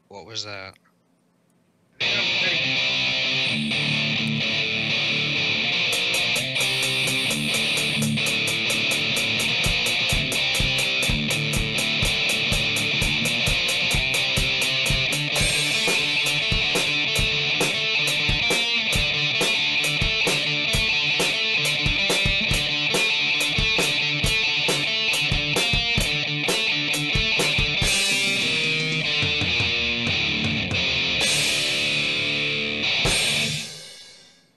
What was that?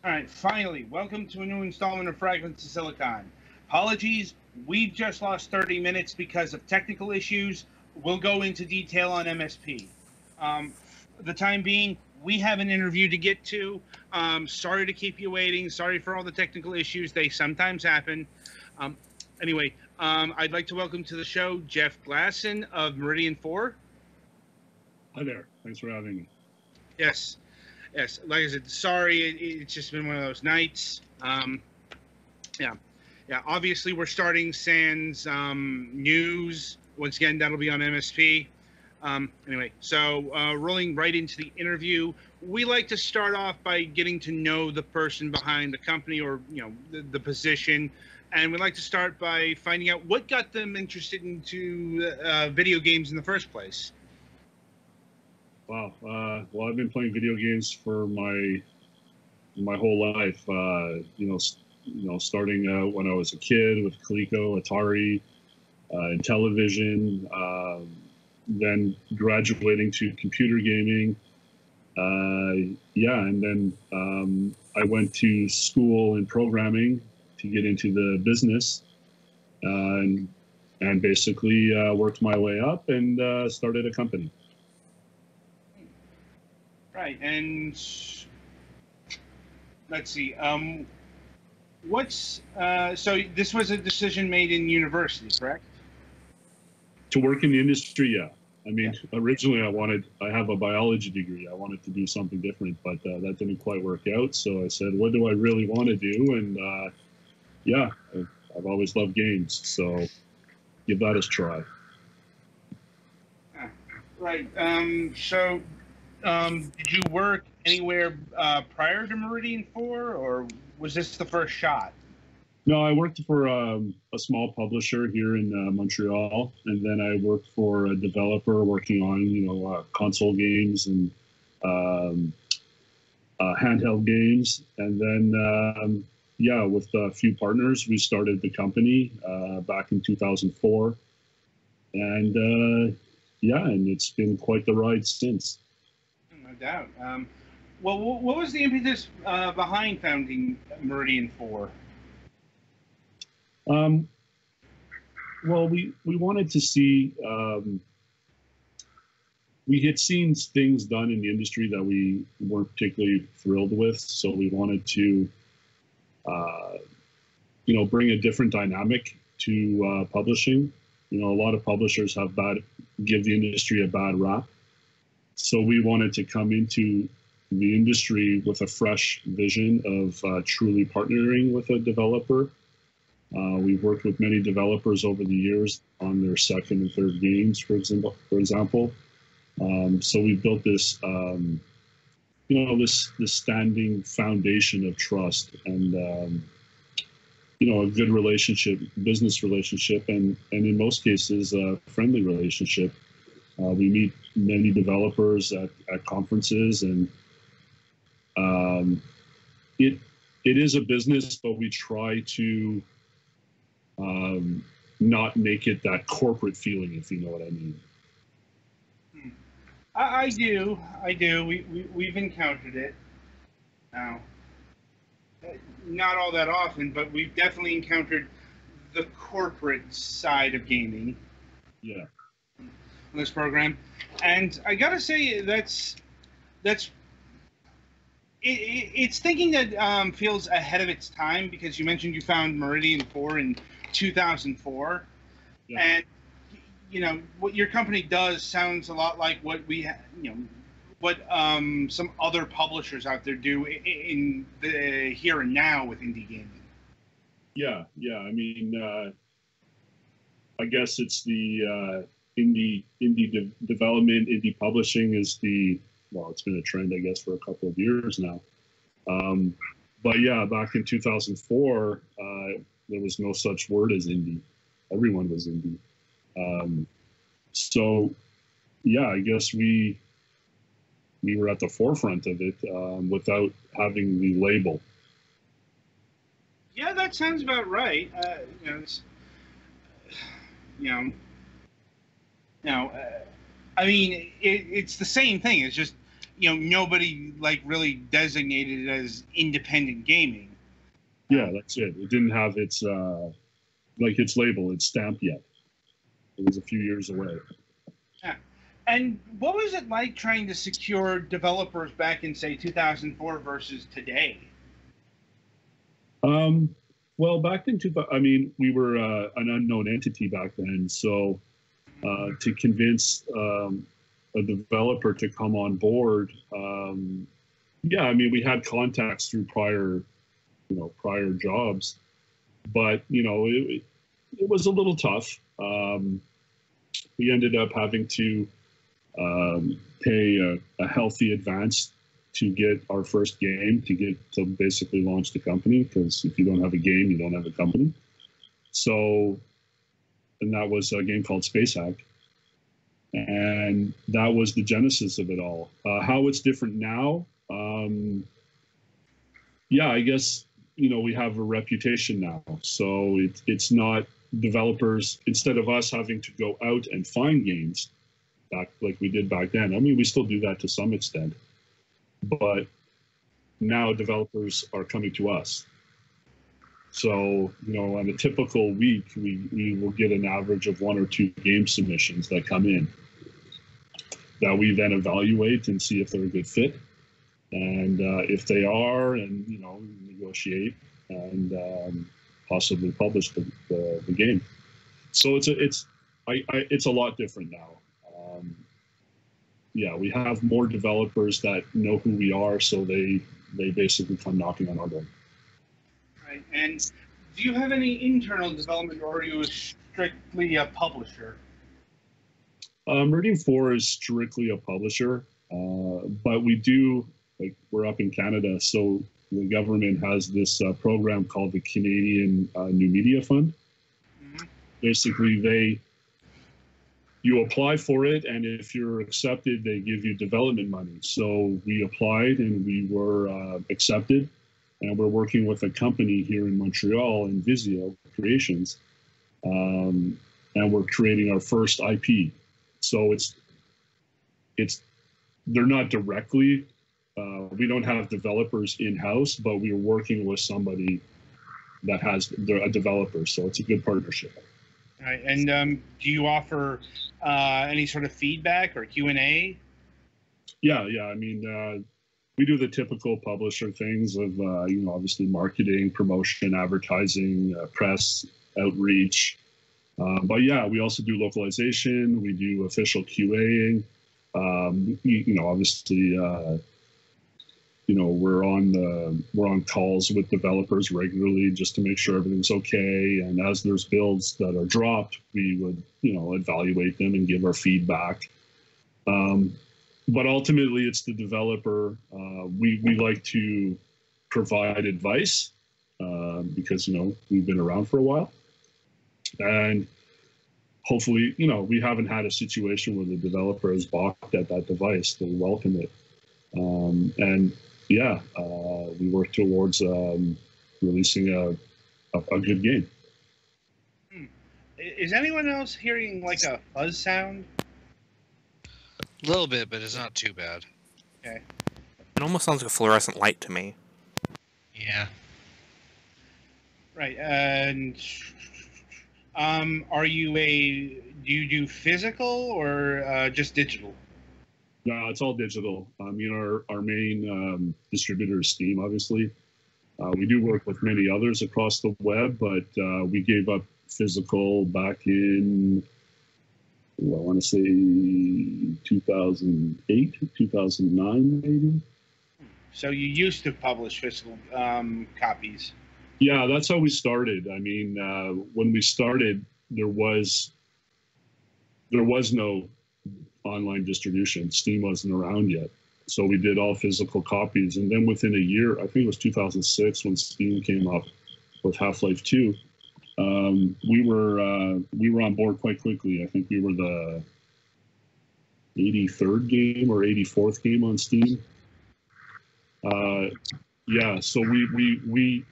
Alright, finally, welcome to a new installment of Fragments of Silicon. Apologies, we just lost 30 minutes because of technical issues. We'll go into detail on MSP. The time being, we have an interview to get to. Sorry to keep you waiting. Sorry for all the technical issues. They sometimes happen. Anyway, I'd like to welcome to the show Jeff Glasson of Meridian4. Hi there. Thanks for having me. Yes. Yes, like I said, sorry, it's just been one of those nights. Yeah. Obviously, we're starting sans news. Once again, that'll be on MSP. Anyway, so rolling right into the interview, we like to start off by getting to know the person behind the company, or the position, and we like to start by finding out what got them interested into video games in the first place. Wow. Well, I've been playing video games for my whole life. Starting out when I was a kid with Coleco, Atari, and television. Then graduating to computer gaming. And then I went to school in programming to get into the business, and basically worked my way up and started a company. Right, and let's see. So this was a decision made in university, correct? To work in the industry, yeah. I mean, Originally I have a biology degree. I wanted to do something different, but that didn't quite work out. So I said, what do I really want to do? And I've always loved games, so give that a try. Right. Did you work anywhere prior to Meridian4, or was this the first shot? No, I worked for a small publisher here in Montreal, and then I worked for a developer working on console games and handheld games, and then with a few partners, we started the company back in 2004, and and it's been quite the ride since. No doubt. Well, what was the impetus behind founding Meridian4? Well, we wanted to see, we had seen things done in the industry that we weren't particularly thrilled with. So we wanted to, bring a different dynamic to publishing. A lot of publishers give the industry a bad rap. So we wanted to come into the industry with a fresh vision of truly partnering with a developer. We've worked with many developers over the years on their second and third games, for example. So we built this, this standing foundation of trust and, a good relationship, business relationship, and in most cases, a friendly relationship. We meet many developers at conferences, and it is a business, but we try to not make it that corporate feeling, if you know what I mean. I do. We've encountered it. Now, not all that often, but we've definitely encountered the corporate side of gaming. Yeah. On this program, and I gotta say it's thinking that feels ahead of its time, because you mentioned you found Meridian4 in 2004, and what your company does sounds a lot like what what some other publishers out there do in the here and now with indie gaming. Yeah. I mean, I guess it's the development, indie publishing is it's been a trend, I guess, for a couple of years now. But yeah, back in 2004, there was no such word as indie. Everyone was indie. So yeah, I guess we were at the forefront of it without having the label. Yeah, that sounds about right. You know, I mean, it's the same thing. It's just, nobody like really designated it as independent gaming. Yeah, that's it. It didn't have its its label, its stamp yet. It was a few years away. Yeah. And what was it like trying to secure developers back in, say, 2004 versus today? Well, back in 2000, I mean, we were an unknown entity back then. So to convince a developer to come on board, yeah, I mean, we had contacts through prior jobs, but it was a little tough. We ended up having to pay a healthy advance to get our first game, to basically launch the company, because if you don't have a game, you don't have a company. So, and that was a game called Space Hack, and that was the genesis of it all. How it's different now, yeah, I guess we have a reputation now, so it's not developers, instead of us having to go out and find games back like we did back then. I mean, we still do that to some extent, but now developers are coming to us. So, on a typical week, we will get an average of 1 or 2 game submissions that come in that we then evaluate and see if they're a good fit. And if they are, and, negotiate and possibly publish the game. So it's a lot different now. Yeah, we have more developers that know who we are, so they basically come knocking on our door. Right. And do you have any internal development, or are you strictly a publisher? Meridian4 is strictly a publisher, but we do, we're up in Canada, so the government has this program called the Canadian New Media Fund. Mm-hmm. Basically, you apply for it, and if you're accepted, they give you development money. So we applied, and we were accepted, and we're working with a company here in Montreal, Invisio Creations, and we're creating our first IP. So they're not directly, we don't have developers in-house, but we're working with somebody that has a developer, so it's a good partnership. All right. And do you offer any sort of feedback or Q&A? Yeah. I mean, we do the typical publisher things of, obviously marketing, promotion, advertising, press, outreach. But yeah, we also do localization. We do official QAing. Obviously, we're on calls with developers regularly just to make sure everything's okay. And as there's builds that are dropped, we would, evaluate them and give our feedback. But ultimately, it's the developer. We like to provide advice because, we've been around for a while. And hopefully, we haven't had a situation where the developer has balked at that device. They welcome it. And yeah, we work towards releasing a good game. Is anyone else hearing like a fuzz sound? A little bit, but it's not too bad. Okay. It almost sounds like a fluorescent light to me. Yeah. Right. And do you do physical or just digital? No, it's all digital. Our main distributor is Steam, obviously. We do work with many others across the web, but we gave up physical back in, I want to say 2008, 2009, maybe. So you used to publish physical copies. Yeah, that's how we started. I mean, when we started, there was there was no online distribution. Steam wasn't around yet. So we did all physical copies. And then within a year, I think it was 2006 when Steam came up with Half-Life 2, we were on board quite quickly. I think we were the 83rd game or 84th game on Steam. Yeah, so we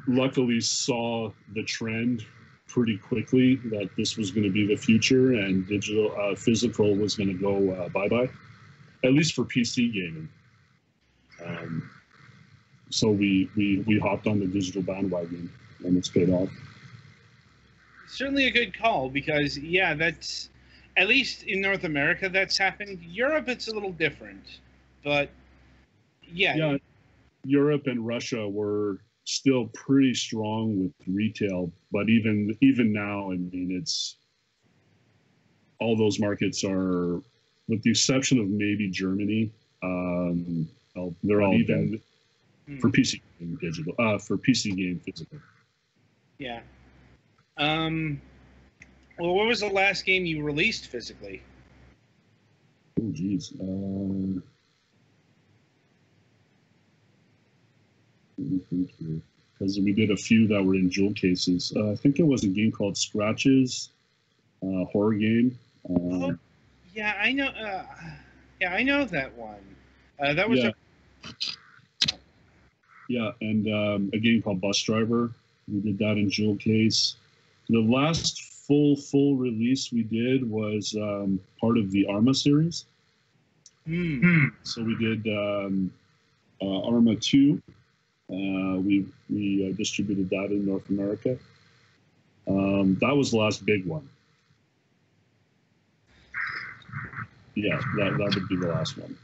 luckily saw the trend pretty quickly that this was going to be the future, and digital physical was going to go bye-bye, at least for PC gaming. So we hopped on the digital bandwagon, and it's paid off. Certainly a good call, because yeah, that's, at least in North America that's happened. Europe, it's a little different, but yeah. Europe and Russia were still pretty strong with retail, but even now, I mean, it's all those markets are, with the exception of maybe Germany, they're all even for PC game digital, for PC game physical. Yeah. Well, what was the last game you released physically? Oh, geez. Let me think here, because we did a few that were in jewel cases. I think it was a game called Scratches, horror game. Yeah, I know. Yeah, I know that one. That was and a game called Bus Driver. We did that in jewel case. The last full release we did was part of the Arma series. So we did Arma 2. We distributed that in North America. That was the last big one. Yeah, that would be the last one.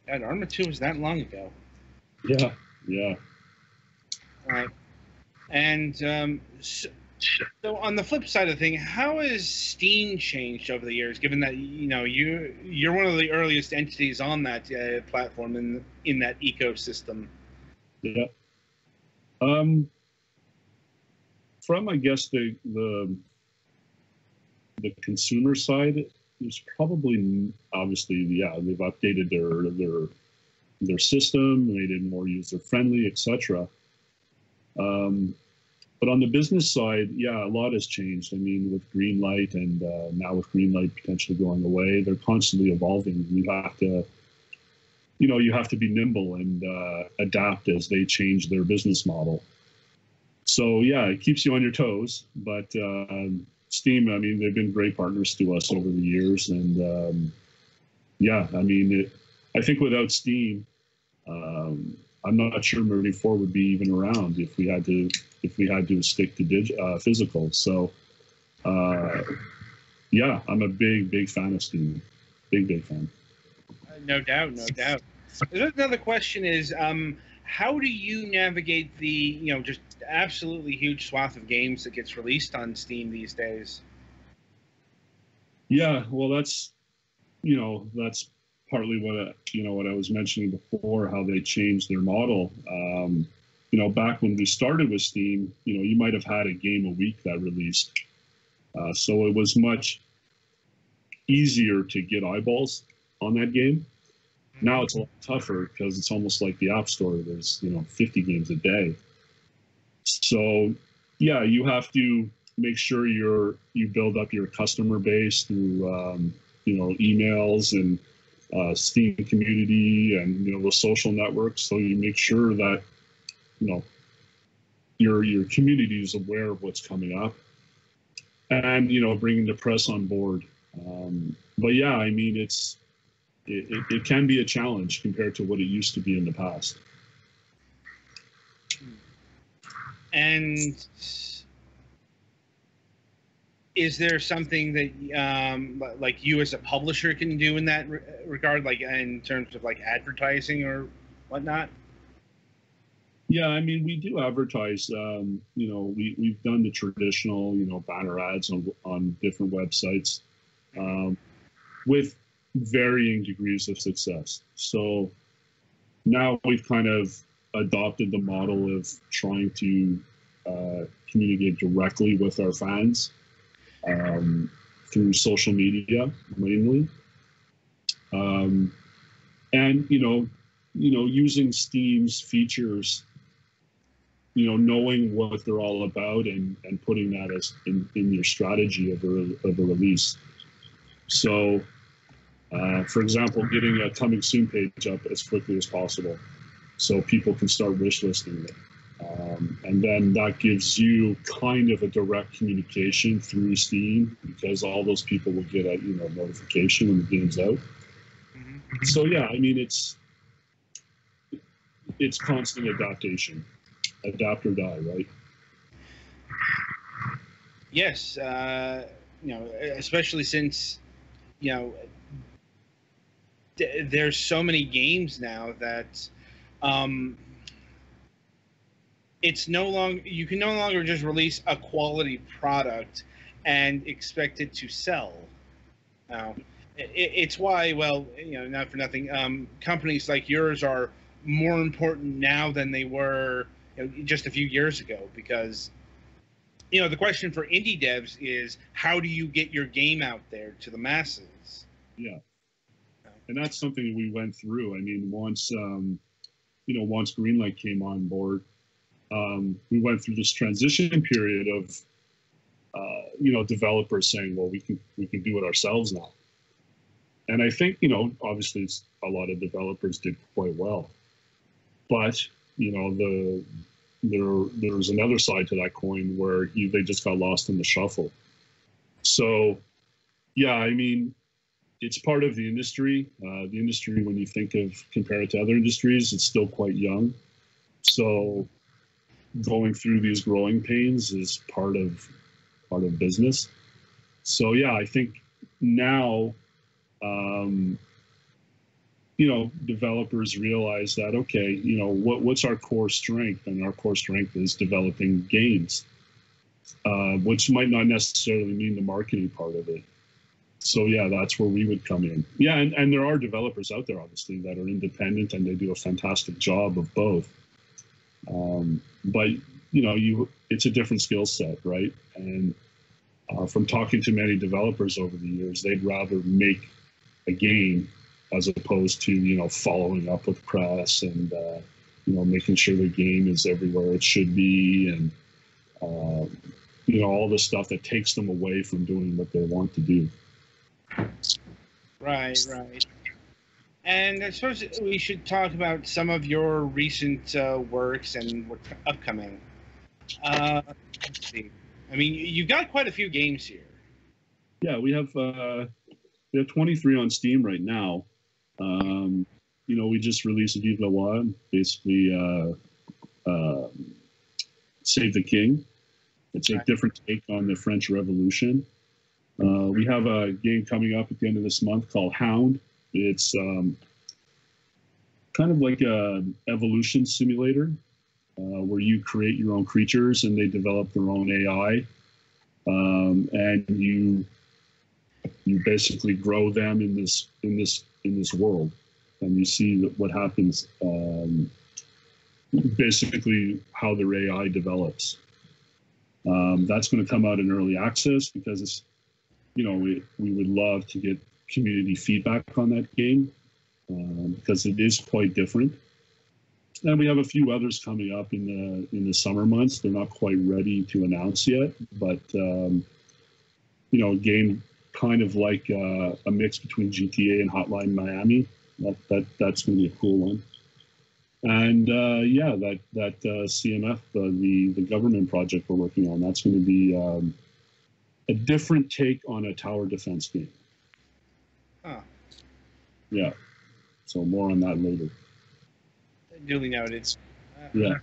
God, Arma 2 was that long ago. Yeah. All right. And so on the flip side of the thing, how has Steam changed over the years, given that you're one of the earliest entities on that platform in that ecosystem? Yeah. From, I guess, the consumer side, it's probably, obviously, yeah, they've updated their system, made it more user friendly, etc. But on the business side, yeah, a lot has changed. I mean, with Greenlight and now with Greenlight potentially going away, they're constantly evolving. You have to be nimble and adapt as they change their business model. So yeah, it keeps you on your toes. But Steam, I mean, they've been great partners to us over the years, and yeah, I mean, I think without Steam, I'm not sure Meridian4 would be even around if we had to stick to physical. So yeah, I'm a big fan of Steam. Big fan. No doubt. Another question is, how do you navigate the just absolutely huge swath of games that gets released on Steam these days? Yeah, well, that's partly what I was mentioning before, how they changed their model. Back when we started with Steam, you might have had a game a week that released, so it was much easier to get eyeballs on that game. Now it's a lot tougher because it's almost like the App Store. There's 50 games a day. So yeah, you have to make sure you build up your customer base through emails and Steam community and the social networks. So you make sure that your community is aware of what's coming up, and bringing the press on board. But yeah, I mean, it can be a challenge compared to what it used to be in the past. And is there something that like you as a publisher can do in that regard, like in terms of like advertising or whatnot? Yeah, I mean, we do advertise. We've done the traditional, banner ads on different websites, with varying degrees of success. So now we've kind of adopted the model of trying to communicate directly with our fans. through social media mainly, and using Steam's features, knowing what they're all about and putting that as in your strategy of a release. So, for example, getting a coming soon page up as quickly as possible so people can start wish listing it. And then that gives you kind of a direct communication through Steam, because all those people will get a notification when the game's out. Mm-hmm. So yeah, I mean, it's constant adaptation, adapt or die, right? Yes, especially since there's so many games now that it's you can no longer just release a quality product and expect it to sell. Now, it's why, not for nothing, companies like yours are more important now than they were just a few years ago, because the question for indie devs is, how do you get your game out there to the masses? Yeah. And that's something we went through. I mean, once Greenlight came on board, we went through this transition period of, developers saying, well, we can do it ourselves now. And I think, obviously a lot of developers did quite well, but, there's another side to that coin where they just got lost in the shuffle. So, yeah, I mean, it's part of the industry. The industry, when you compare it to other industries, it's still quite young. So going through these growing pains is part of business. So yeah, I think now, developers realize that, okay, what's our core strength? And our core strength is developing games, which might not necessarily mean the marketing part of it. So yeah, that's where we would come in. Yeah, and there are developers out there, obviously, that are independent and they do a fantastic job of both. But it's a different skill set, right? And from talking to many developers over the years, they'd rather make a game as opposed to following up with press and making sure the game is everywhere it should be, and all the stuff that takes them away from doing what they want to do. Right. And I suppose we should talk about some of your recent works and what's upcoming. Let's see. I mean, you've got quite a few games here. Yeah, we have 23 on Steam right now. We just released Vive le Roi, basically Save the King. It's a different take on the French Revolution. We have a game coming up at the end of this month called Hound. It's kind of like a evolution simulator where you create your own creatures and they develop their own AI, and you basically grow them in this world, and you see what happens. Basically, how their AI develops. That's going to come out in early access because it's, we would love to get community feedback on that game because it is quite different. And we have a few others coming up in the summer months. They're not quite ready to announce yet, but a game kind of like a mix between GTA and Hotline Miami. That's going to be a cool one. And that CMF, the government project we're working on, that's going to be a different take on a tower defense game. Huh. Yeah. So more on that later. Duly noted. Yeah.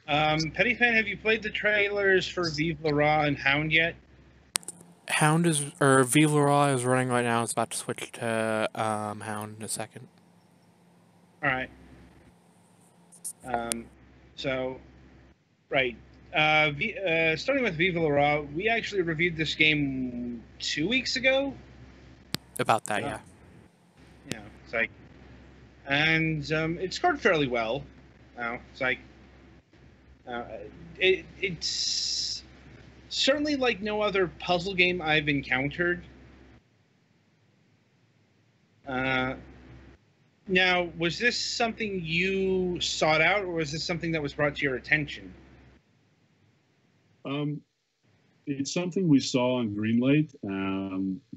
Pettyfan, have you played the trailers for Vive le Roi and Hound yet? Vive le Roi is running right now. It's about to switch to Hound in a second. All right. Starting with Vive le Roi, we actually reviewed this game 2 weeks ago. About that, yeah. Yeah, it's like, and it scored fairly well. It's like, it's certainly like no other puzzle game I've encountered. Now, was this something you sought out, or was this something that was brought to your attention? It's something we saw on Greenlight.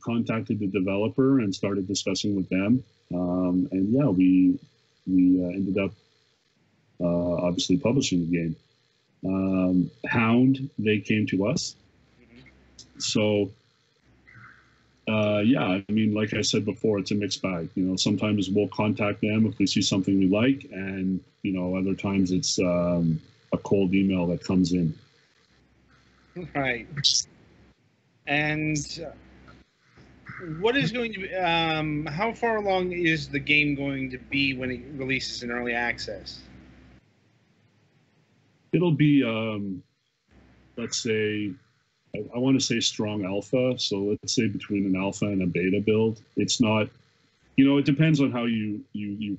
Contacted the developer and started discussing with them, and yeah, we ended up obviously publishing the game. Hound, they came to us, so. Yeah, I mean, like I said before, it's a mixed bag. You know, sometimes we'll contact them if we see something we like, and you know, other times it's a cold email that comes in. Right. And what is going to be? How far along is the game going to be when it releases in early access? It'll be, let's say, I want to say strong alpha. So let's say between an alpha and a beta build. It's not, you know, it depends on how you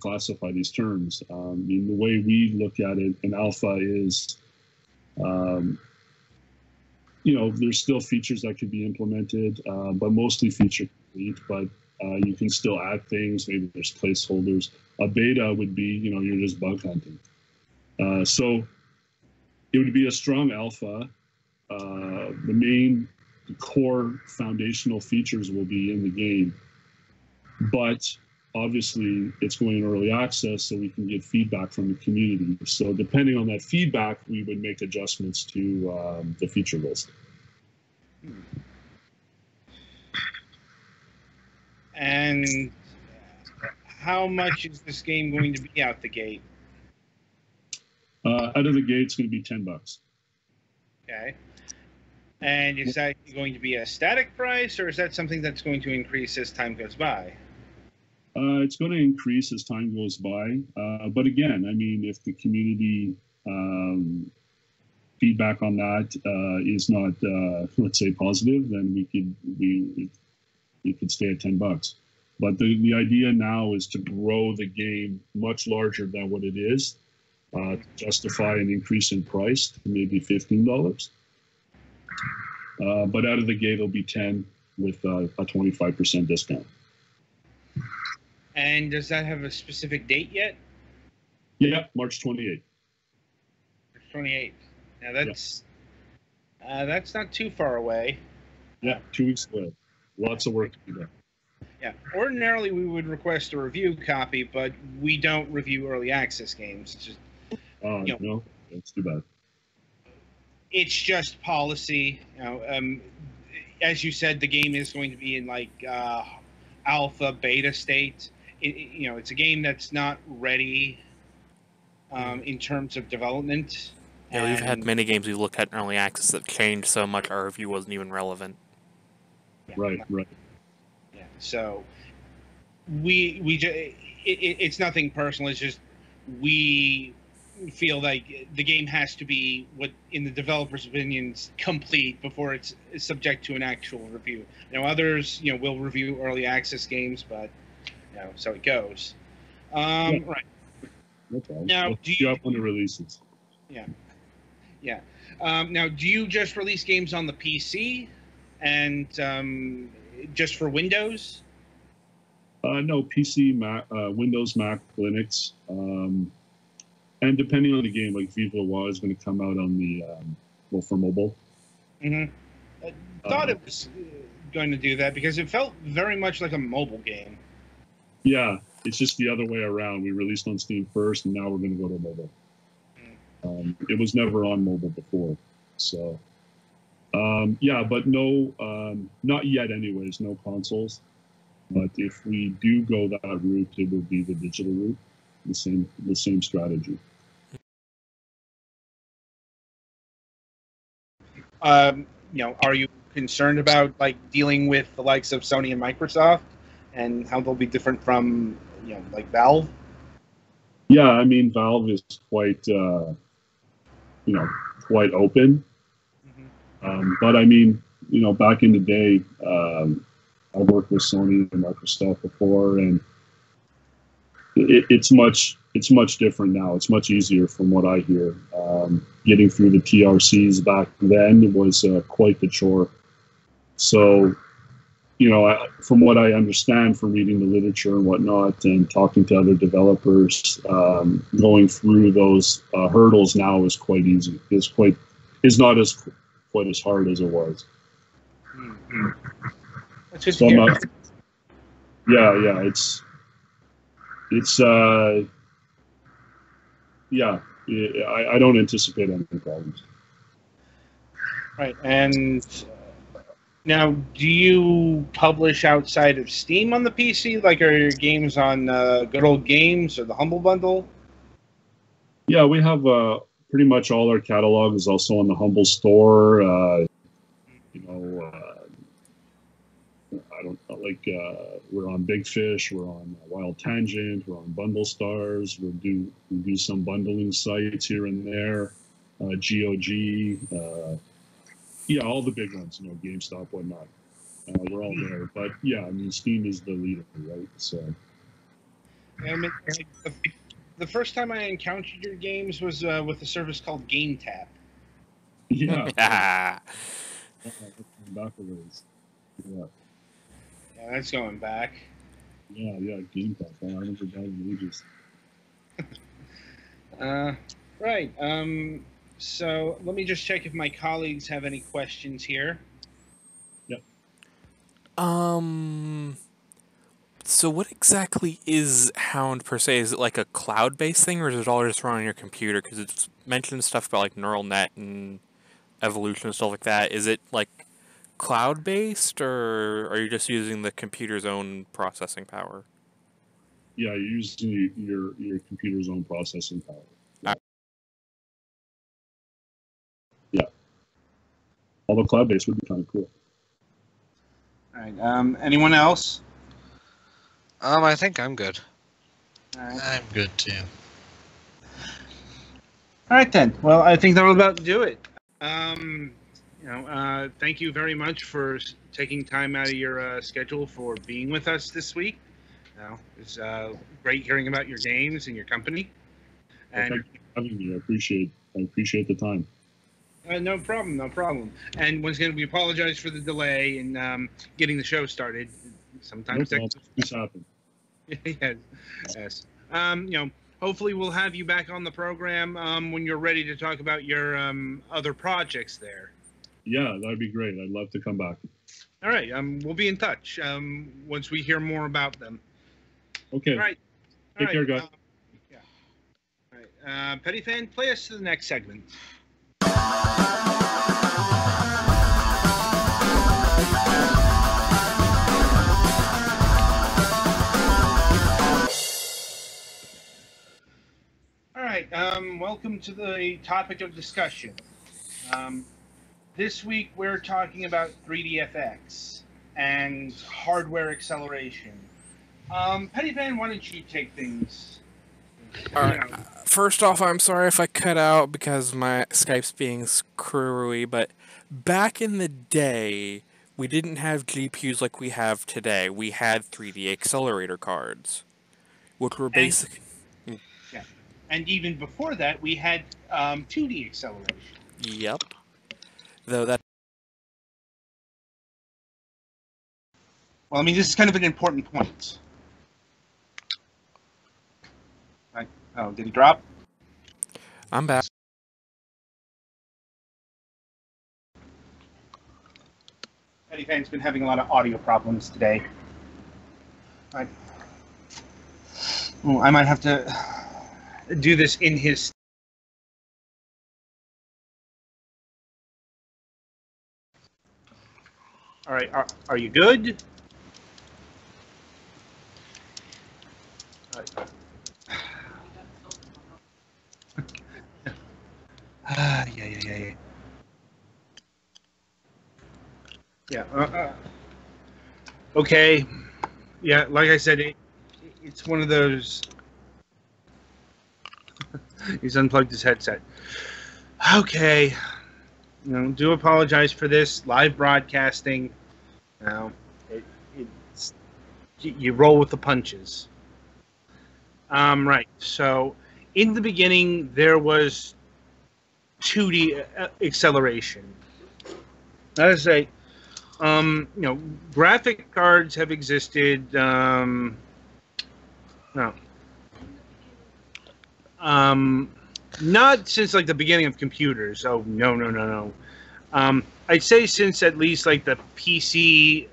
classify these terms. I mean, the way we look at it, an alpha is, you know, there's still features that could be implemented, but mostly feature complete. But you can still add things. Maybe there's placeholders. A beta would be, you know, you're just bug hunting. So it would be a strong alpha. The main core foundational features will be in the game, but obviously it's going in early access so we can get feedback from the community. So depending on that feedback, we would make adjustments to the feature list. And how much is this game going to be out the gate? Out of the gate, it's going to be $10. Okay. And is that going to be a static price, or is that something that's going to increase as time goes by? It's going to increase as time goes by. But again, I mean, if the community feedback on that is not, let's say, positive, then we could stay at $10. But the idea now is to grow the game much larger than what it is, to justify an increase in price to maybe $15. But out of the gate, it'll be 10 with a 25% discount. And does that have a specific date yet? Yeah, March 28th. March 28th. Now that's not too far away. Yeah, 2 weeks away. Lots of work to be done. Yeah. Ordinarily, we would request a review copy, but we don't review early access games. It's just, no, that's too bad. It's just policy. You know, as you said, the game is going to be in like alpha, beta state. You know, it's a game that's not ready in terms of development. Yeah, we've had many games we've looked at in early access that changed so much our review wasn't even relevant. Yeah. Right. Yeah. So it's nothing personal. It's just we feel like the game has to be, what in the developer's opinions, complete before it's subject to an actual review. You know, others, you know, will review early access games, but you know, so it goes. Right. Okay. Now, do you have when it releases? Yeah. Yeah. Now, do you just release games on the PC and just for Windows? No, PC, Mac, Windows, Mac, Linux. And depending on the game, like Viva Wa is going to come out on the, for mobile. Mm-hmm. I thought it was going to do that because it felt very much like a mobile game. Yeah, it's just the other way around. We released on Steam first, and now we're going to go to mobile. It was never on mobile before. So, yeah, but no, not yet anyways, no consoles. But if we do go that route, it will be the digital route. The same strategy. You know, are you concerned about like dealing with the likes of Sony and Microsoft and how they'll be different from, you know, like Valve? Yeah, I mean, Valve is quite, you know, quite open. Mm-hmm. But I mean, you know, back in the day, I worked with Sony and Microsoft before, and it's much different now. It's much easier from what I hear. Getting through the TRCs back then was quite the chore. So, from what I understand from reading the literature and whatnot and talking to other developers, going through those hurdles now is quite easy. Is not as quite as hard as it was. Mm-hmm. That's good So to hear. yeah, I don't anticipate any problems. Right, and now, do you publish outside of Steam on the PC? Like, are your games on Good Old Games or the Humble Bundle? Yeah, we have pretty much all our catalog is also on the Humble Store. I don't we're on Big Fish, we're on Wild Tangent, we're on Bundle Stars. We do some bundling sites here and there, GOG. All the big ones, GameStop, whatnot. We're all there, but yeah, I mean, Steam is the leader, right? So. I mean, the first time I encountered your games was with a service called GameTap. Yeah. Ah. Back a ways. Yeah. Yeah, that's going back. Yeah, GameTap. I haven't heard that in ages. Right. So let me just check if my colleagues have any questions here. Yep. So what exactly is Hound per se? Is it like a cloud-based thing, or is it all just run on your computer? Because it's mentioned stuff about like neural net and evolution and stuff like that. Is it like cloud-based, or are you just using the computer's own processing power? Yeah, you're using your computer's own processing power. Yeah. Although cloud-based would be kind of cool. All right. Anyone else? I think I'm good. All right. I'm good too. All right then. Well, I think that'll about do it. Thank you very much for taking time out of your schedule for being with us this week. It's great hearing about your games and your company. And thank you for having me. I appreciate the time. no problem. And once again, we apologize for the delay in getting the show started. Sometimes this happens. Yes. Hopefully we'll have you back on the program when you're ready to talk about your other projects there. Yeah, that'd be great. I'd love to come back. All right. We'll be in touch once we hear more about them. Okay. All right. Take care, guys. Yeah. All right. Pettyfan, play us to the next segment. All right. Welcome to the topic of discussion. This week we're talking about 3DFX and hardware acceleration. Pettyfan, why don't you take things? All right. First off, I'm sorry if I cut out because my Skype's being screwy, but back in the day, we didn't have GPUs like we have today. We had 3D accelerator cards, which were basic. Yeah. And even before that, we had 2D acceleration. Yep. Though that. Well, I mean, this is kind of an important point. Right. Oh, did he drop? I'm back. Pettyfan's been having a lot of audio problems today. Right. Well, I might have to do this in his. All right, are you good? All right. Yeah. Yeah. Okay. Yeah, like I said, it's one of those. He's unplugged his headset. Okay. Do apologize for this live broadcasting. It's you roll with the punches. Right. So in the beginning, there was 2D acceleration. That is a, graphic cards have existed. No. Not since like the beginning of computers. Oh no. I'd say since at least like the PC.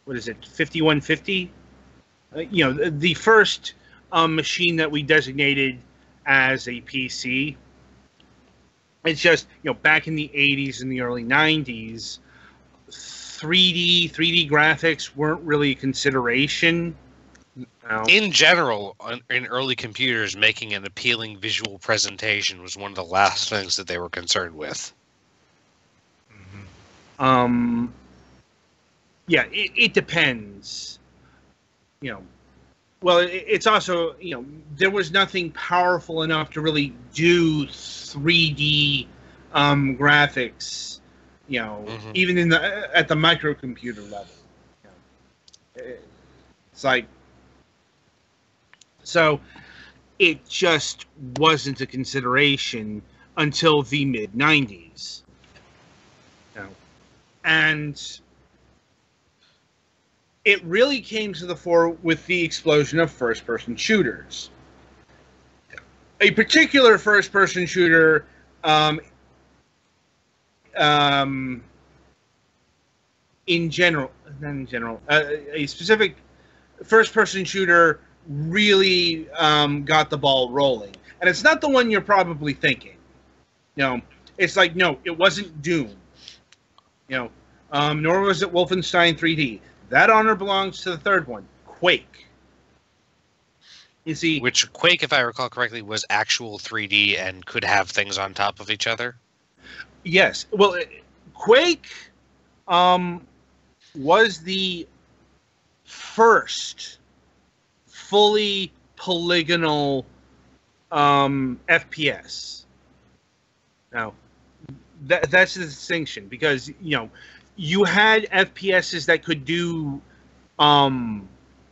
What is it? 5150. The first machine that we designated as a PC. It's just, back in the 80s and the early 90s, 3D graphics weren't really a consideration. In general, in early computers, making an appealing visual presentation was one of the last things that they were concerned with. Yeah, it depends. Well, it's also, there was nothing powerful enough to really do 3D graphics, even at the microcomputer level. It's like, so it just wasn't a consideration until the mid-90s. And it really came to the fore with the explosion of first-person shooters. A particular first-person shooter, in general, not in general, a specific first-person shooter really got the ball rolling. And it's not the one you're probably thinking. It's like, no, it wasn't Doom. Nor was it Wolfenstein 3D. That honor belongs to the third one, Quake. You see, which Quake, if I recall correctly, was actual 3D and could have things on top of each other. Yes. Well, Quake was the first fully polygonal FPS. Now, that's the distinction, because you had FPSs that could do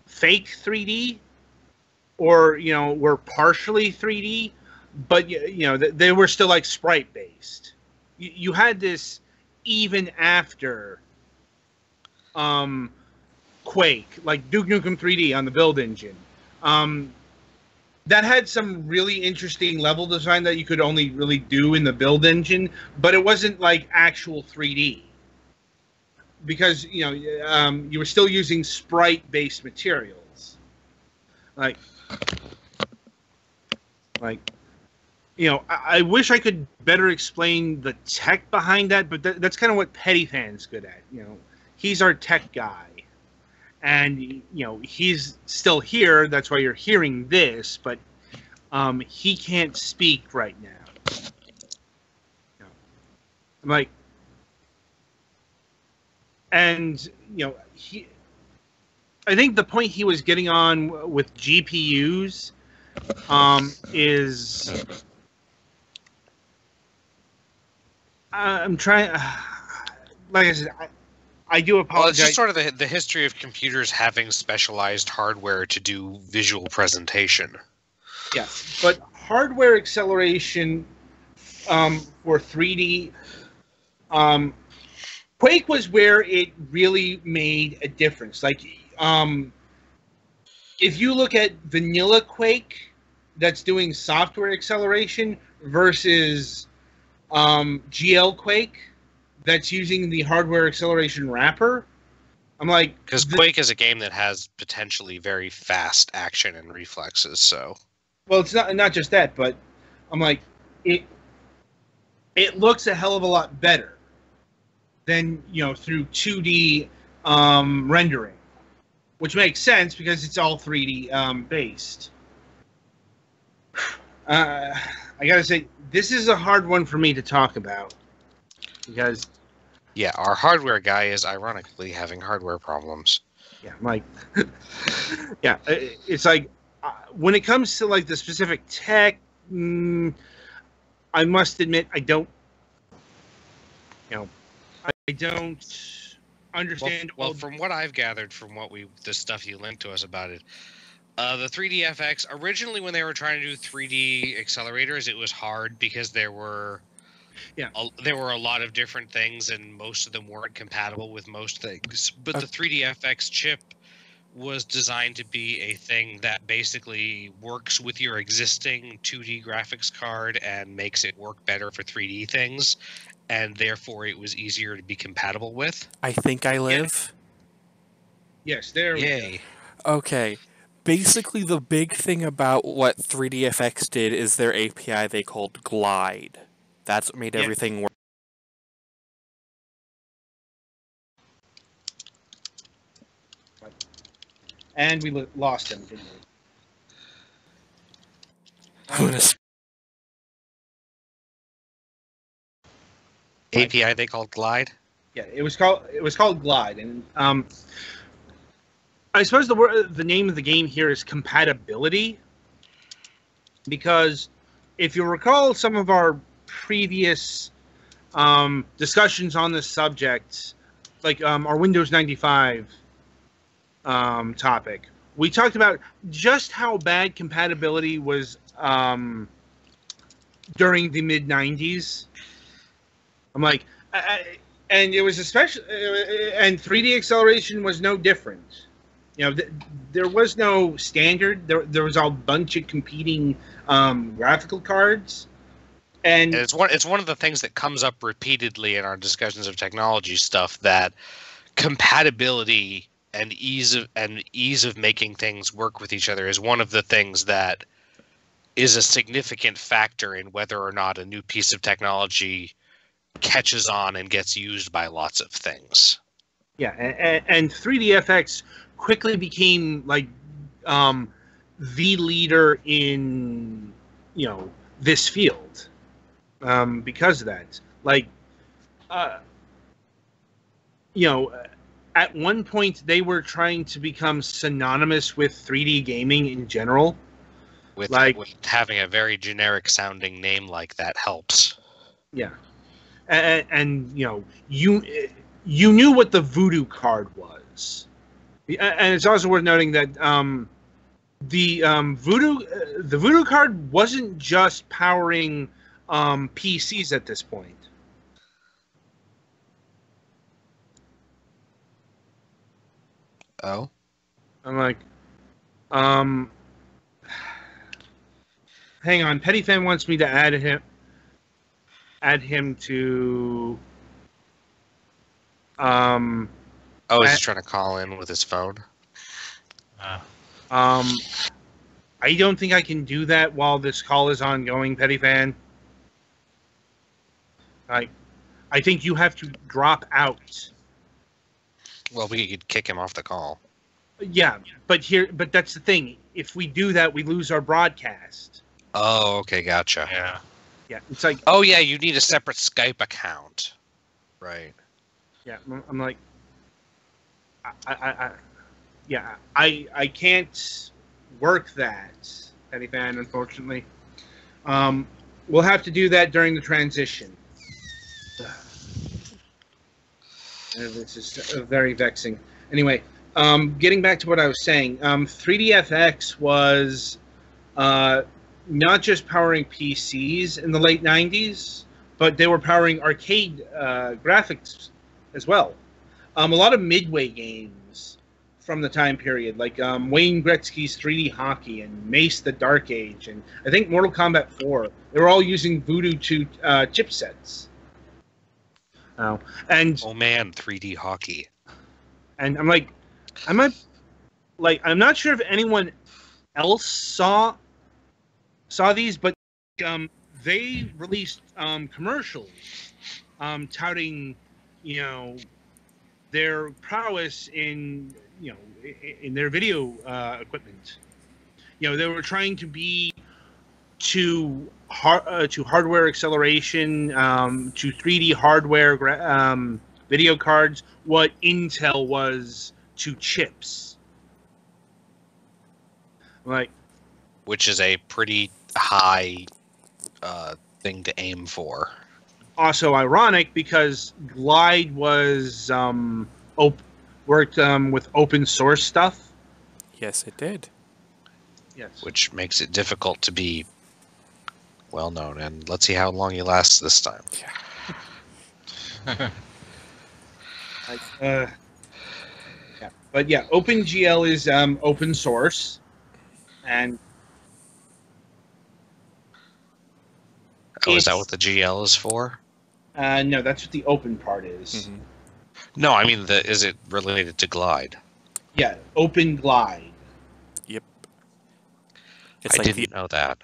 fake 3D, or were partially 3D, but they were still like sprite based. You had this even after Quake, like Duke Nukem 3D on the build engine. That had some really interesting level design that you could only really do in the build engine, but it wasn't like actual 3D. Because you were still using sprite-based materials, like I wish I could better explain the tech behind that, but that's kind of what Pettyfan's good at. He's our tech guy, and he's still here. That's why you're hearing this, but he can't speak right now. I'm like. And I think the point he was getting on with GPUs is, I'm trying. Like I said, I do apologize. Well, it's just sort of the history of computers having specialized hardware to do visual presentation. Yeah, but hardware acceleration for 3D. Quake was where it really made a difference. Like, if you look at vanilla Quake that's doing software acceleration versus GL Quake that's using the hardware acceleration wrapper, I'm like... Because Quake is a game that has potentially very fast action and reflexes, so... Well, it's not just that, but I'm like, it looks a hell of a lot better than through 2D rendering, which makes sense because it's all 3D based. I gotta say, this is a hard one for me to talk about because our hardware guy is ironically having hardware problems. Yeah, I'm like, it's like when it comes to like the specific tech, I must admit I don't. I don't understand. Well, from what I've gathered from the stuff you linked to us about it, The 3DFX, originally when they were trying to do 3D accelerators, it was hard because there were a lot of different things and most of them weren't compatible with most things. But the 3DFX chip was designed to be a thing that basically works with your existing 2D graphics card and makes it work better for 3D things, and therefore it was easier to be compatible with. I think I live. Yes, there we go. Okay. Basically, the big thing about what 3DFX did is their API they called Glide. That's what made everything work. And we lost him, didn't we? API they called Glide? Yeah, it was called Glide, and I suppose the name of the game here is compatibility, because if you recall some of our previous discussions on this subject, like our Windows 95 topic, we talked about just how bad compatibility was during the mid 90s. I'm like, and it was especially, and 3D acceleration was no different. You know, there was no standard. There was a bunch of competing graphical cards, and it's one of the things that comes up repeatedly in our discussions of technology stuff, that compatibility and ease of making things work with each other is one of the things that is a significant factor in whether or not a new piece of technology catches on and gets used by lots of things. Yeah, and 3DFX quickly became like the leader in this field because of that. Like at one point they were trying to become synonymous with 3D gaming in general. With having a very generic sounding name like that helps. Yeah. And you knew what the Voodoo card was, and it's also worth noting that the Voodoo card wasn't just powering PCs at this point. Oh, I'm like, hang on. Pettyfan wants me to add him to he's trying to call in with his phone. I don't think I can do that while this call is ongoing, Pettyfan. I think you have to drop out. Well, we could kick him off the call. Yeah, but that's the thing. If we do that, we lose our broadcast. Oh, okay, gotcha. Yeah, it's like... Oh, yeah, you need a separate Skype account. Right. Yeah, I'm like... I can't work that, Pettyfan, unfortunately. We'll have to do that during the transition. This is very vexing. Anyway, getting back to what I was saying, 3DFX was... not just powering PCs in the late 90s, but they were powering arcade graphics as well. A lot of Midway games from the time period, like Wayne Gretzky's 3D Hockey and Mace the Dark Age, and I think Mortal Kombat 4, they were all using Voodoo 2 chipsets. Oh man, 3D Hockey. And I'm like, I'm not sure if anyone else saw these, but they released commercials touting, their prowess in their video equipment. They were trying to be to hardware acceleration, to 3D hardware video cards, what Intel was to chips. Which is a pretty high thing to aim for. Also ironic because Glide was worked with open source stuff. Yes, it did. Yes. which makes it difficult to be well known. And let's see how long you last this time. Yeah. But yeah, OpenGL is open source, and Oh, is that what the GL is for? no, that's what the open part is. Mm-hmm. No, I mean, is it related to Glide? Yeah, Open Glide. Yep. It's I like didn't know that.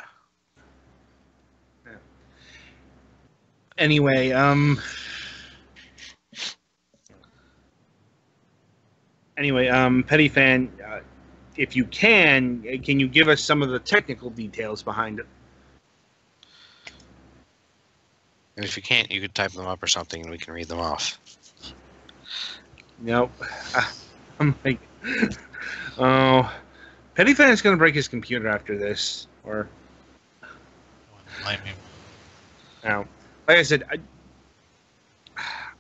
Anyway, Pettyfan, if you can you give us some of the technical details behind it? And if you can't, you could type them up or something, and we can read them off. Nope. I'm like, oh, Pettyfan is going to break his computer after this, or. Blame me. Now, like I said,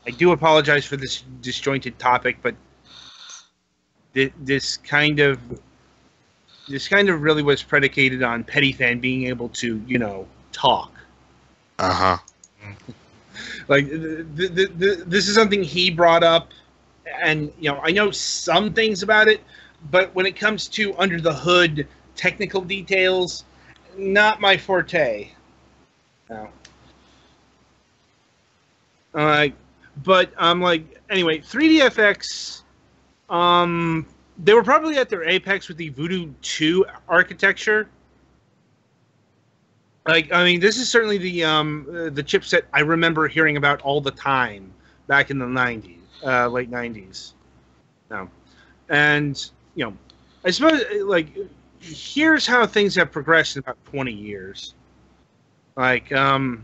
I do apologize for this disjointed topic, but this kind of really was predicated on Pettyfan being able to, talk. Uh-huh. Like this is something he brought up, and I know some things about it, but when it comes to under the hood technical details, not my forte. No. But anyway, 3DFX, they were probably at their apex with the Voodoo 2 architecture. This is certainly the chipset I remember hearing about all the time back in the 90s, late 90s. No. And, I suppose, here's how things have progressed in about 20 years. The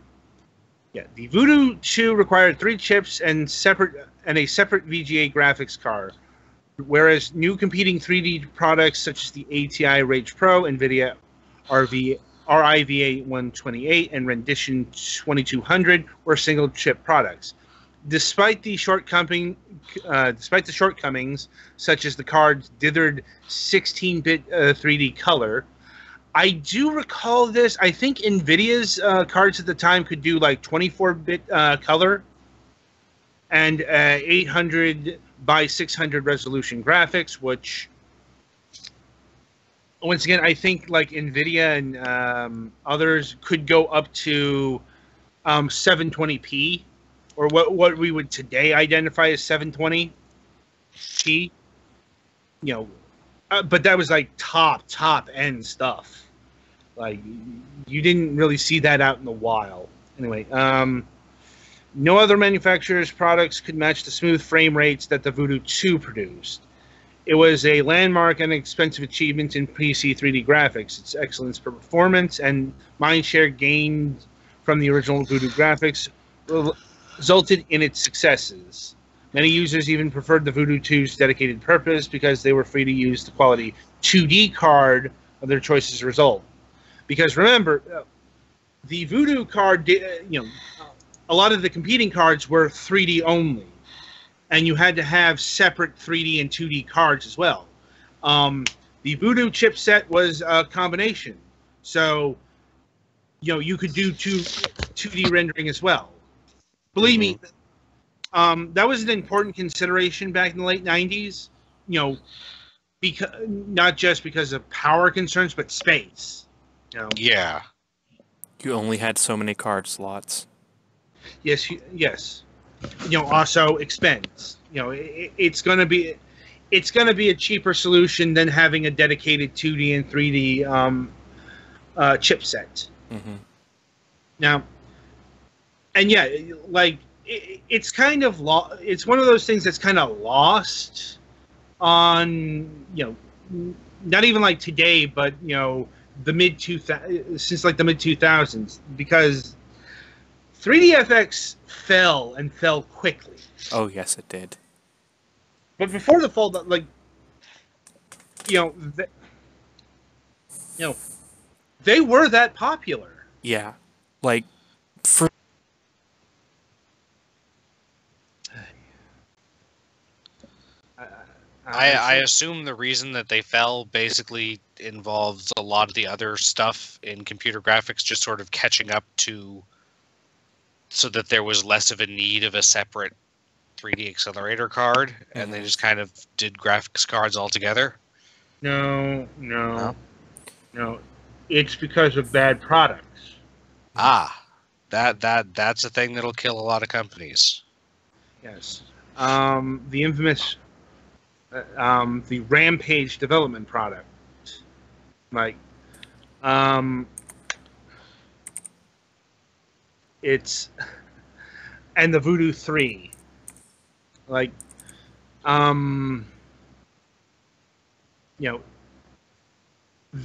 Voodoo 2 required 3 chips and a separate VGA graphics card, whereas new competing 3D products such as the ATI Rage Pro, NVIDIA RIVA 128, and Rendition 2200 were single-chip products. Despite the shortcomings, such as the card's dithered 16-bit 3D color, I do recall this. I think NVIDIA's cards at the time could do 24-bit color and 800 by 600 resolution graphics, which, once again, I think NVIDIA and others could go up to 720p, or what we would today identify as 720p. But that was top end stuff. You didn't really see that out in the wild. Anyway, no other manufacturer's products could match the smooth frame rates that the Voodoo 2 produced. It was a landmark and expensive achievement in PC 3D graphics. Its excellence performance and mindshare gained from the original Voodoo graphics resulted in its successes. Many users even preferred the Voodoo 2's dedicated purpose because they were free to use the quality 2D card of their choice as a result. Because remember, the Voodoo card, a lot of the competing cards were 3D only, and you had to have separate 3D and 2D cards as well. The Voodoo chipset was a combination, so you could do 2D rendering as well. Believe me, that was an important consideration back in the late 90s. Because not just because of power concerns, but space. Yeah. You only had so many card slots. Yes. Also expense. It's gonna be a cheaper solution than having a dedicated 2D and 3D chipset. Mm-hmm. Now, and yeah, it's kind of it's one of those things that's kind of lost on not even today, but the mid 2000s, since the mid 2000s, because 3DFX fell quickly. Oh yes, it did. But before the fall, they were that popular. Yeah, for. I assume the reason that they fell basically involves a lot of the other stuff in computer graphics just sort of catching up to, so that there was less of a need of a separate 3D accelerator card, and they just kind of did graphics cards altogether. No. It's because of bad products. That's a thing that'll kill a lot of companies. Yes. The infamous the Rampage development product. Like it's and the Voodoo 3. Like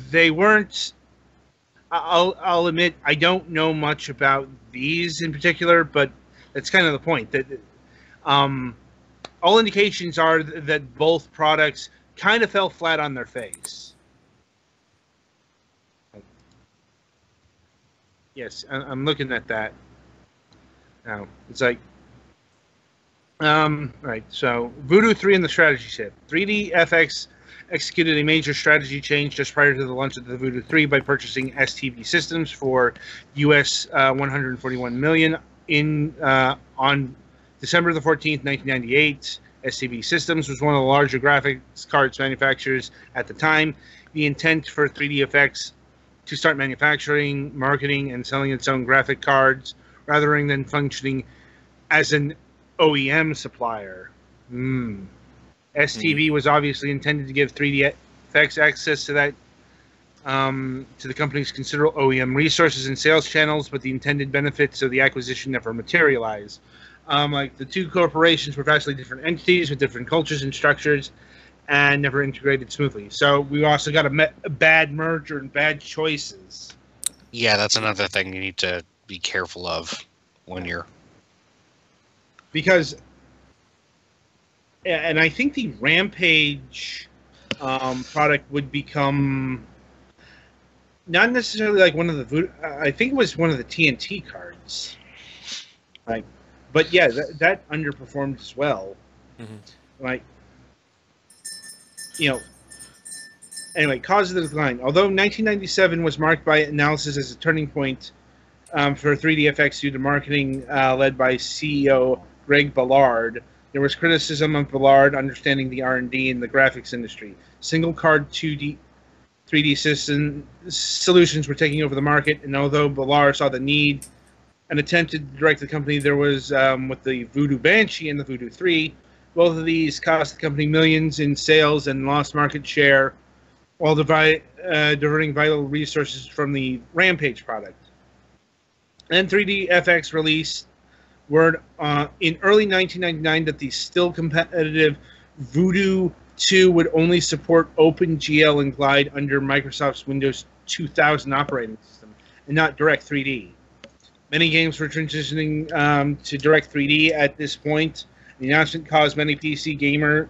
they weren't. I'll admit I don't know much about these in particular, but that's kind of the point. That all indications are that both products kind of fell flat on their face. Yes, I'm looking at that now. It's like, right. So Voodoo 3 and the strategy ship. 3D FX executed a major strategy change just prior to the launch of the Voodoo 3 by purchasing STB Systems for US $141 million on December the 14th, 1998. STB Systems was one of the larger graphics cards manufacturers at the time. The intent for 3DFX to start manufacturing, marketing, and selling its own graphic cards rather than functioning as an OEM supplier. STB was obviously intended to give 3DFX access to that to the company's considerable OEM resources and sales channels, but the intended benefits of the acquisition never materialized. Like the two corporations were vastly different entities with different cultures and structures, and never integrated smoothly. So we also got a bad merger and bad choices. Yeah, that's another thing you need to be careful of when you're... Because, and I think the Rampage product would become not necessarily like one of the... I think it was one of the TNT cards. Like, but yeah, that underperformed as well. Like, anyway, cause of the decline. Although 1997 was marked by analysis as a turning point for 3DFX due to marketing led by CEO Greg Ballard, there was criticism of Ballard understanding the R&D in the graphics industry. Single card 2D, 3D system solutions were taking over the market, and although Ballard saw the need and attempted to direct the company, there was with the Voodoo Banshee and the Voodoo 3. Both of these cost the company millions in sales and lost market share while diverting vital resources from the Rampage product. And 3DFX released word in early 1999 that the still competitive Voodoo 2 would only support OpenGL and Glide under Microsoft's Windows 2000 operating system and not Direct 3D. Many games were transitioning to Direct 3D at this point. The announcement caused many PC gamers,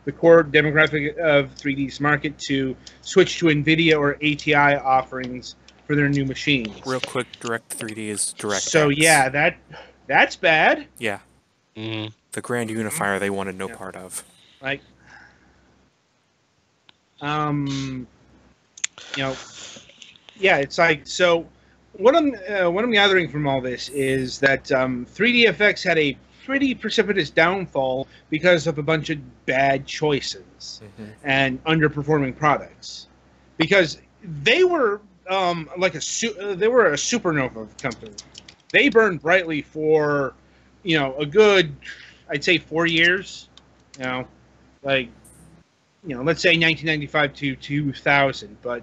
the core demographic of 3D's market, to switch to NVIDIA or ATI offerings for their new machines. Real quick, Direct 3D is DirectX. So yeah, that's bad. Yeah. The grand unifier they wanted no part of. Like, yeah, it's like, so what I'm gathering from all this is that 3DFX had a pretty precipitous downfall because of a bunch of bad choices and underperforming products. Because they were like they were a supernova company. They burned brightly for a good, I'd say, 4 years. Let's say 1995 to 2000. But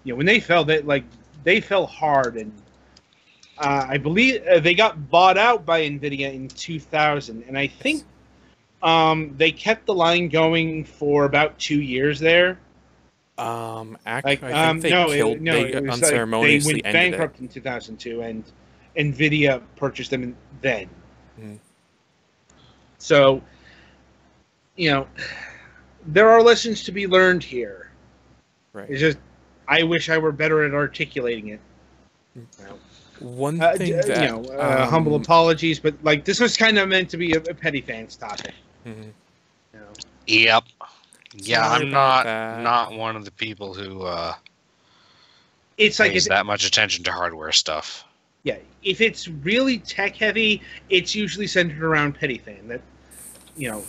when they fell, they fell hard, and I believe they got bought out by NVIDIA in 2000, and I think they kept the line going for about 2 years there. Actually, I think they unceremoniously they went bankrupt in 2002, and NVIDIA purchased them then. So, there are lessons to be learned here. Right. It's just, I wish I were better at articulating it. One thing that humble apologies, but like this was kind of meant to be a Pettyfan's topic. Yep. Yeah, Sorry I'm about not that. not one of the people who It's like pays that much attention to hardware stuff. yeah, if it's really tech heavy, it's usually centered around Pettyfan. That you know,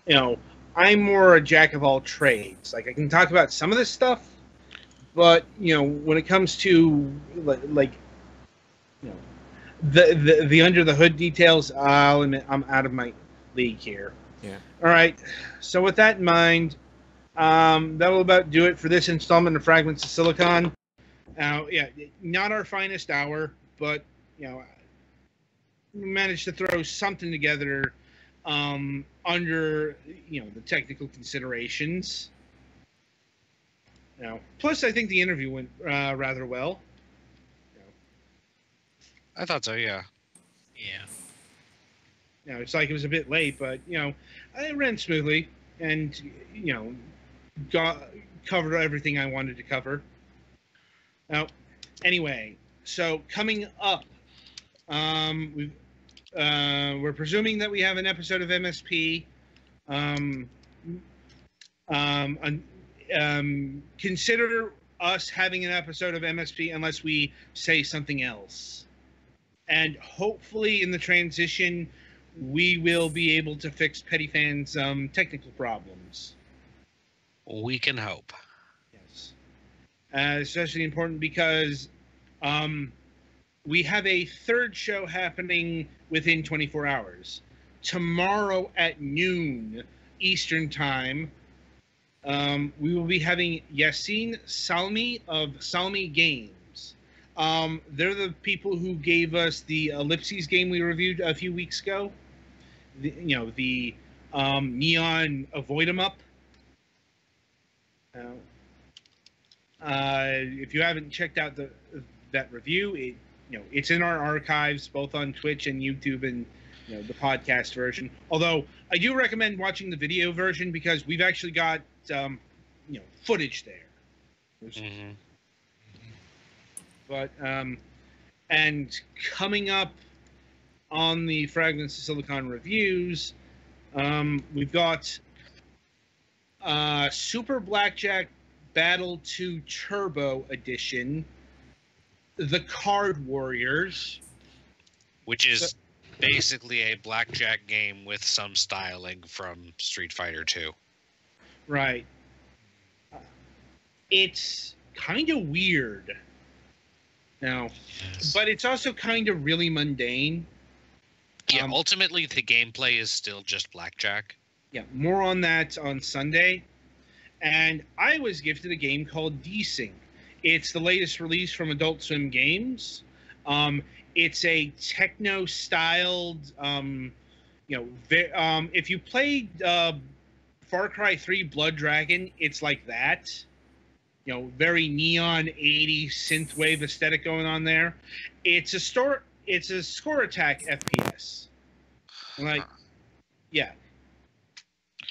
you know, I'm more a jack of all trades. Like I can talk about some of this stuff, but when it comes to like the under the hood details, I'll admit I'm out of my league here. Yeah. All right. So with that in mind, that will about do it for this installment of Fragments of Silicon. Now, yeah, not our finest hour, but we managed to throw something together under the technical considerations. Plus I think the interview went rather well. I thought so, yeah. Yeah. It's like it was a bit late, but it ran smoothly, and covered everything I wanted to cover. Now, anyway, so coming up, we're presuming that we have an episode of MSP. Consider us having an episode of MSP unless we say something else. And hopefully in the transition, we will be able to fix Pettyfan's technical problems. We can hope. Yes. Especially important because we have a third show happening within 24 hours. Tomorrow at noon Eastern Time, we will be having Yassine Salmi of Salmi Games. They're the people who gave us the Ellipses game we reviewed a few weeks ago. The Neon Avoid 'em Up. If you haven't checked out that review, it's in our archives both on Twitch and YouTube and the podcast version. Although I do recommend watching the video version because we've actually got footage there. Mm-hmm. But and coming up on the Fragments of Silicon reviews, we've got Super Blackjack Battle 2 Turbo Edition, The Card Warriors, which is basically a blackjack game with some styling from Street Fighter 2. Right. It's kind of weird now, but it's also kind of really mundane. Yeah, ultimately the gameplay is still just blackjack. Yeah, more on that on Sunday. And I was gifted a game called D-Sync. It's the latest release from Adult Swim Games. It's a techno-styled, if you played Far Cry 3 Blood Dragon, it's like that. Very neon 80s synthwave aesthetic going on there. It's a score attack FPS.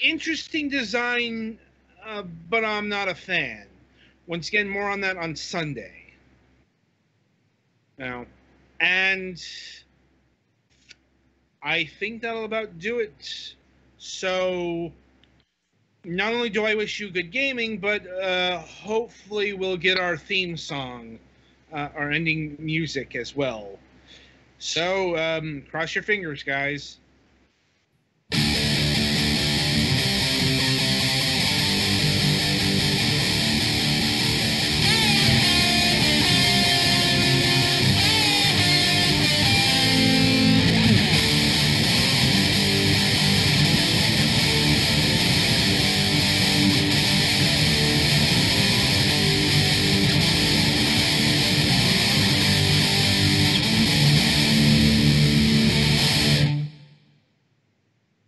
Interesting design, but I'm not a fan. Once again, more on that on Sunday. And I think that'll about do it. So not only do I wish you good gaming, but hopefully we'll get our theme song, our ending music as well. So cross your fingers, guys.